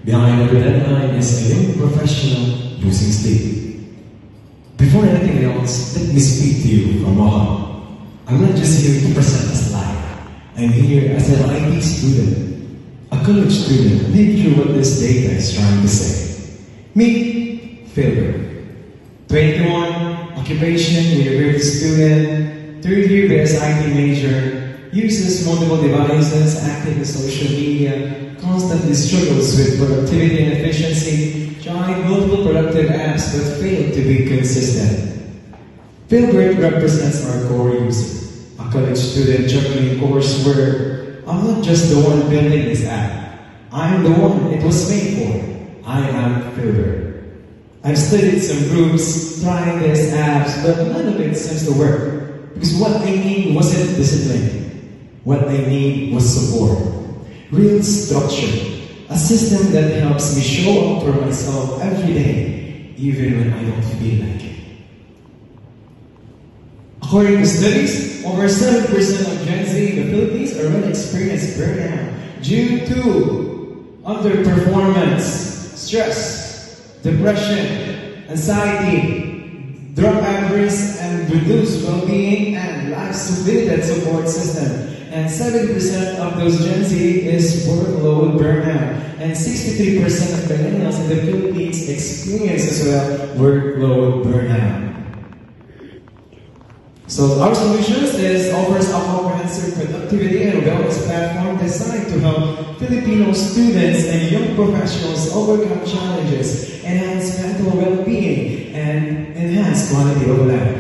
Behind every deadline is a young professional losing sleep. Before anything else, let me speak to you from Moham. I'm not just here to present a slide. I'm here as an IT student, a college student, living through what this data is trying to say. Meet Philbert. 21, occupation, university student, third year BS IT major, uses multiple devices, active in social media, constantly struggles with productivity and efficiency, tried multiple productive apps but failed to be consistent. Philbert represents our core user, a college student juggling coursework. I'm not just the one building this app. I'm the one it was made for. I am Philbert. I've studied some groups, trying these apps, but none of it seems to work. Because what I need wasn't discipline. What I need was support. Real structure. A system that helps me show up for myself every day, even when I don't feel like it. According to studies, over 7% of Gen Z in the Philippines already experience burnout due to underperformance, stress, depression, anxiety, drug abuse, and reduced well-being and life-limited support system. And 70% of those Gen Z is workload burnout. And 63% of millennials in the Philippines experience as well workload burnout. So our solutions offers a comprehensive productivity and wellness platform designed to help Filipino students and young professionals overcome challenges, enhance mental well-being, and enhance quality of life.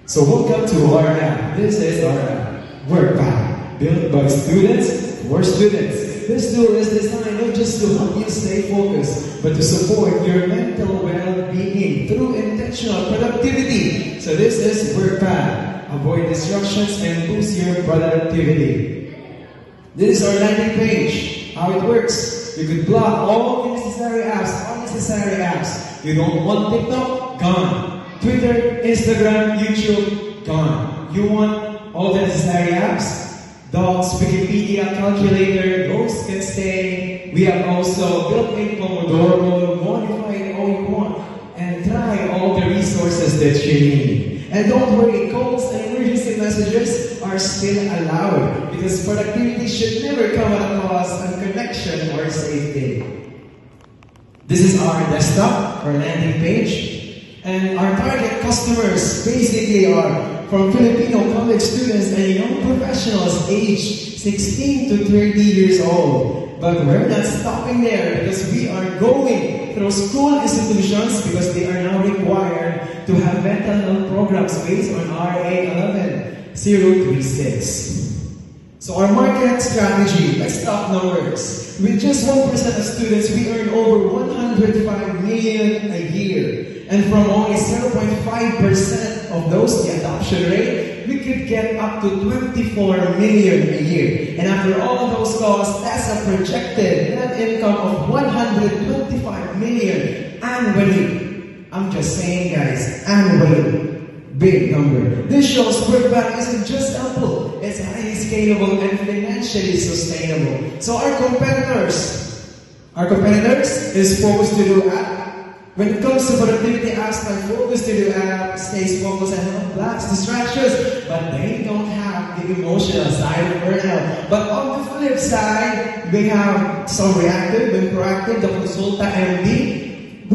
So welcome to our app. This is our app, WorkPal, built by students for students. This tool is designed not just to help you stay focused, but to support your mental well-being through intentional productivity. So this is WorkPal. Avoid distractions and boost your productivity. This is our landing page. How it works. You could block all unnecessary apps. You don't want TikTok? Gone. Twitter, Instagram, YouTube? Gone. You want all the necessary apps? Docs, Wikipedia, calculator, those can stay. We have also built-in Pomodoro, modify it all you want, and try all the resources that you need. And don't worry, calls and emergency messages are still allowed because productivity should never come at a cost of connection or safety. This is our desktop, our landing page, and our target customers basically are from Filipino college students and young professionals aged 16 to 30 years old. But we're not stopping there because we are going through school institutions because they are now required to have mental health programs based on RA 11036. So our market strategy, let's talk numbers. With just 1% of students, we earn over 105 million a year. And from only 0.5% of those, the adoption rate, we could get up to 24 million a year. And after all of those costs, that's a projected net income of 125 million annually. I'm just saying, guys, annually. Big number. This shows WorkPal isn't just Apple. It's highly scalable and financially sustainable. So our competitors is focused to do app. When it comes to productivity apps, like Focus to do app stays focused and help blocks distractions, but they don't have the emotional side of burnout. But on the flip side, we have some reactive and proactive, the Consulta MD.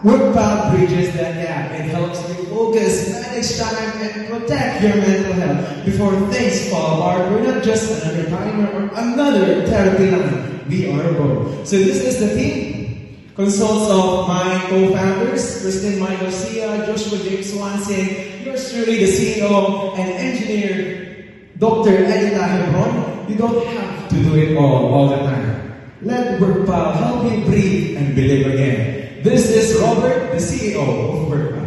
WorkPal bridges that gap and helps you focus, manage time, and protect your mental health before things fall apart. We're not just another timer or another therapy line. We are both. So this is the team. Consults of my co-founders, Kristen May Garcia, Joshua James Swanson, yours truly, the CEO and engineer, Dr. Edita Hebron. You don't have to do it all the time. Let WorkPal help you breathe and believe again. This is Robert, the CEO of WorkPal.